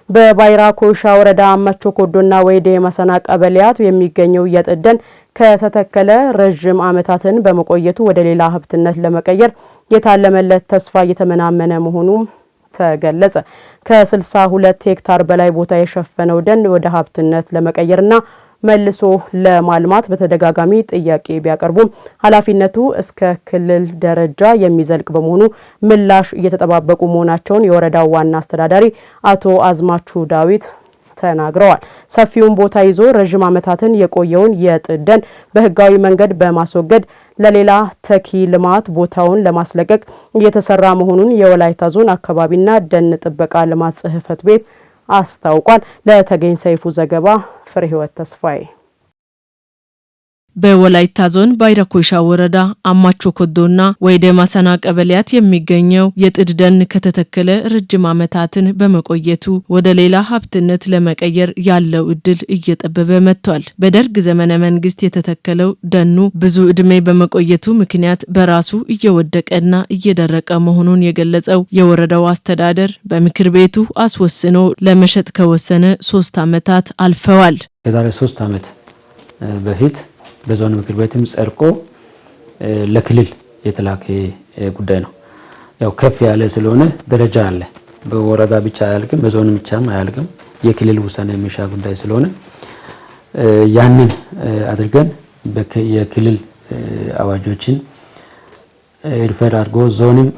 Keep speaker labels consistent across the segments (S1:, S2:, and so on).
S1: በባይራ ኮይሻ ወረዳ አማቾ ኮዶና ወይዴ መሰና ቀበሌያት የሚገኘው የጥደን ከተተከለ ረጅም ዓመታትን በመቆየቱ ወደ ሌላ ሀብትነት ለመቀየር የታለመለት ተስፋ እየተመናመነ መሆኑ ተገለጸ። ከ62 ሄክታር በላይ ቦታ የሸፈነው ደን ወደ ሀብትነት ለመቀየርና መልሶ ለማልማት በተደጋጋሚ ጥያቄ ቢያቀርቡም ኃላፊነቱ እስከ ክልል ደረጃ የሚዘልቅ በመሆኑ ምላሽ እየተጠባበቁ መሆናቸውን የወረዳው ዋና አስተዳዳሪ አቶ አዝማቹ ዳዊት ተናግረዋል። ሰፊውን ቦታ ይዞ ረጅም ዓመታትን የቆየውን የጥደን በህጋዊ መንገድ በማስወገድ ለሌላ ተኪ ልማት ቦታውን ለማስለቀቅ እየተሰራ መሆኑን የወላይታ ዞን አካባቢና ደን ጥበቃ ልማት ጽሕፈት ቤት አስታውቋል። ለተገኝ ሰይፉ ዘገባ ፍሬ ህይወት ተስፋዬ።
S2: በወላይታ ዞን ባይራ ኮይሻ ወረዳ አማቾ ኮዶና ወይዴ መሰና ቀበሌያት የሚገኘው የጥድ ደን ከተተከለ ረጅም ዓመታትን በመቆየቱ ወደ ሌላ ሀብትነት ለመቀየር ያለው እድል እየጠበበ መጥቷል። በደርግ ዘመነ መንግስት የተተከለው ደኑ ብዙ እድሜ በመቆየቱ ምክንያት በራሱ እየወደቀና እየደረቀ መሆኑን የገለጸው የወረዳው አስተዳደር በምክር ቤቱ አስወስኖ ለመሸጥ ከወሰነ 3 ዓመታት አልፈዋል።
S3: ከዛሬ 3 ዓመት በፊት በዞን ምክር ቤትም ጸድቆ ለክልል የተላከ ጉዳይ ነው። ያው ከፍ ያለ ስለሆነ ደረጃ አለ። በወረዳ ብቻ አያልቅም፣ በዞን ብቻም አያልቅም። የክልል ውሳኔ የሚሻ ጉዳይ ስለሆነ ያንን አድርገን የክልል አዋጆችን ሪፈር አድርጎ ዞንም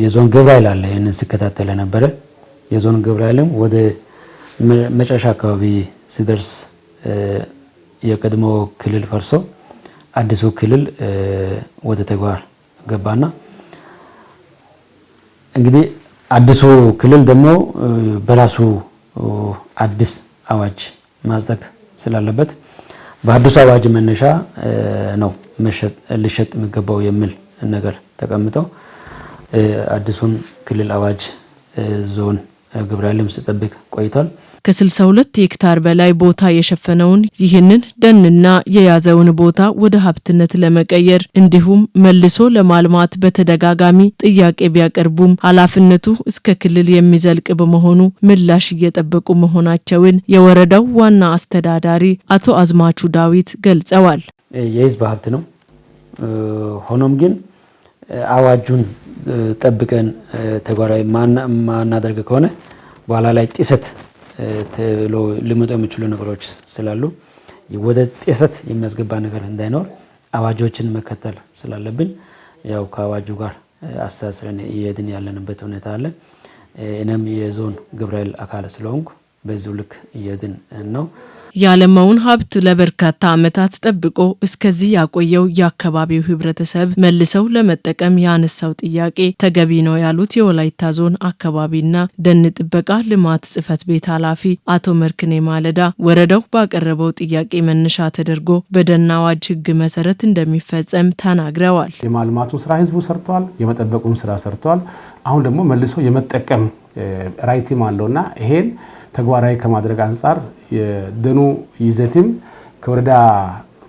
S3: የዞን ግብረ ኃይል አለ። ይሄንን ሲከታተል ነበረ። የዞን ግብረ ኃይልም ወደ መጨረሻ አካባቢ ሲደርስ የቀድሞ ክልል ፈርሶ አዲሱ ክልል ወደ ተግባር ገባና እንግዲህ አዲሱ ክልል ደግሞ በራሱ አዲስ አዋጅ ማጽደቅ ስላለበት በአዲሱ አዋጅ መነሻ ነው ሊሸጥ የሚገባው የሚል ነገር ተቀምጠው አዲሱን ክልል አዋጅ ዞን ግብረ ኃይልም ሲጠብቅ ቆይቷል።
S2: ከ62 ሄክታር በላይ ቦታ የሸፈነውን ይህንን ደንና የያዘውን ቦታ ወደ ሀብትነት ለመቀየር እንዲሁም መልሶ ለማልማት በተደጋጋሚ ጥያቄ ቢያቀርቡም ኃላፊነቱ እስከ ክልል የሚዘልቅ በመሆኑ ምላሽ እየጠበቁ መሆናቸውን የወረዳው ዋና አስተዳዳሪ አቶ አዝማቹ ዳዊት ገልጸዋል።
S3: የህዝብ ሀብት ነው። ሆኖም ግን አዋጁን ጠብቀን ተግባራዊ ማናደርግ ከሆነ በኋላ ላይ ጥሰት ሊመጡ የሚችሉ ነገሮች ስላሉ ወደ ጥሰት የሚያስገባ ነገር እንዳይኖር አዋጆችን መከተል ስላለብን ያው ከአዋጁ ጋር አስተሳስረን እየሄድን ያለንበት ሁኔታ አለ። እኔም የዞን ግብረ ኃይል አካል ስለሆንኩ በዚሁ ልክ እየሄድን ነው።
S2: ያለማውን ሀብት ለበርካታ ዓመታት ጠብቆ እስከዚህ ያቆየው የአካባቢው ህብረተሰብ መልሰው ለመጠቀም ያነሳው ጥያቄ ተገቢ ነው ያሉት የወላይታ ዞን አካባቢና ደን ጥበቃ ልማት ጽሕፈት ቤት ኃላፊ አቶ መርክኔ ማለዳ ወረዳው ባቀረበው ጥያቄ መነሻ ተደርጎ በደን አዋጅ ህግ መሰረት እንደሚፈጸም ተናግረዋል።
S4: የማልማቱን ስራ ህዝቡ ሰርቷል፣ የመጠበቁን ስራ ሰርቷል። አሁን ደግሞ መልሶ የመጠቀም ራይትም አለውና ይሄን ተግባራዊ ከማድረግ አንፃር የደኑ ይዘትም ከወረዳ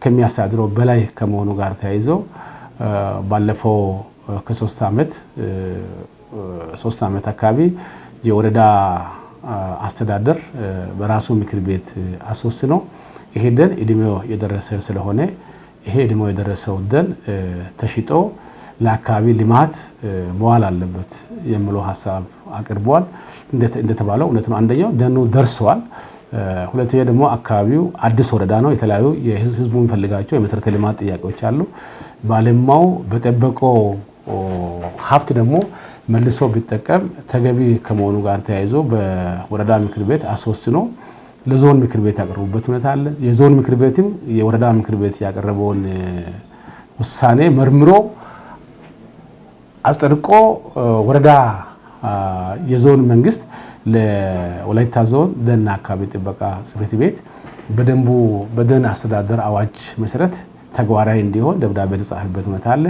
S4: ከሚያስተዳድረው በላይ ከመሆኑ ጋር ተያይዞ ባለፈው ከ3 ዓመት አካባቢ የወረዳ አስተዳደር በራሱ ምክር ቤት አስወስኖ ይሄ ደን እድሜው የደረሰ ስለሆነ ይሄ እድሜው የደረሰው ደን ተሽጦ ለአካባቢ ልማት መዋል አለበት የሚለው ሐሳብ አቅርቧል። እንደተባለው እውነት ነው። አንደኛው ደኑ ደርሷል። ሁለተኛው ደግሞ አካባቢው አዲስ ወረዳ ነው። የተለያዩ የህዝቡ የሚፈልጋቸው የመሰረተ ልማት ጥያቄዎች አሉ። ባለማው በጠበቀው ሀብት ደግሞ መልሶ ቢጠቀም ተገቢ ከመሆኑ ጋር ተያይዞ በወረዳ ምክር ቤት አስወስኖ ለዞን ምክር ቤት ያቀረቡበት ሁኔታ አለ። የዞን ምክር ቤትም የወረዳ ምክር ቤት ያቀረበውን ውሳኔ መርምሮ አጽድቆ ወረዳ የዞን መንግስት ለወላይታ ዞን ደን አካባቢ ጥበቃ ጽሕፈት ቤት በደንቡ በደን አስተዳደር አዋጅ መሰረት ተግባራዊ እንዲሆን ደብዳቤ ተጻፈበት ሁኔታ አለ።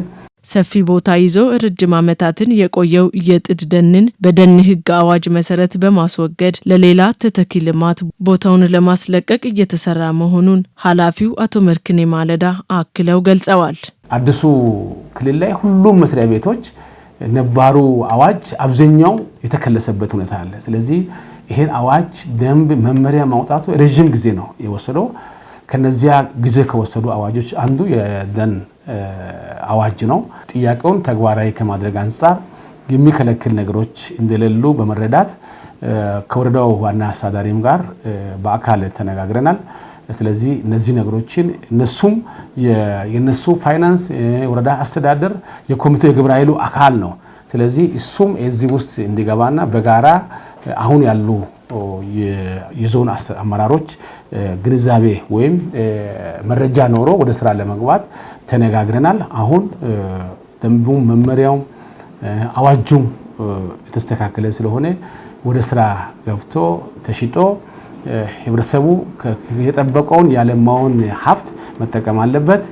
S2: ሰፊ ቦታ ይዞ ረጅም ዓመታትን የቆየው የጥድ ደንን በደን ህግ አዋጅ መሰረት በማስወገድ ለሌላ ተተኪ ልማት ቦታውን ለማስለቀቅ እየተሰራ መሆኑን ኃላፊው አቶ መርክኔ ማለዳ አክለው ገልጸዋል።
S4: አዲሱ ክልል ላይ ሁሉም መስሪያ ቤቶች ነባሩ አዋጅ አብዛኛው የተከለሰበት ሁኔታ አለ። ስለዚህ ይሄን አዋጅ ደንብ መመሪያ ማውጣቱ ረጅም ጊዜ ነው የወሰደው። ከነዚያ ጊዜ ከወሰዱ አዋጆች አንዱ የደን አዋጅ ነው። ጥያቄውን ተግባራዊ ከማድረግ አንፃር የሚከለክል ነገሮች እንደሌሉ በመረዳት ከወረዳው ዋና አስተዳዳሪም ጋር በአካል ተነጋግረናል። ስለዚህ እነዚህ ነገሮችን እነሱም የነሱ ፋይናንስ ወረዳ አስተዳደር የኮሚቴው የግብረ ኃይሉ አካል ነው። ስለዚህ እሱም እዚህ ውስጥ እንዲገባና በጋራ አሁን ያሉ የዞን አመራሮች ግንዛቤ ወይም መረጃ ኖሮ ወደ ስራ ለመግባት ተነጋግረናል። አሁን ደንቡም መመሪያውም አዋጁም የተስተካከለ ስለሆነ ወደ ስራ ገብቶ ተሽጦ ህብረተሰቡ የጠበቀውን ያለማውን ሀብት መጠቀም አለበት።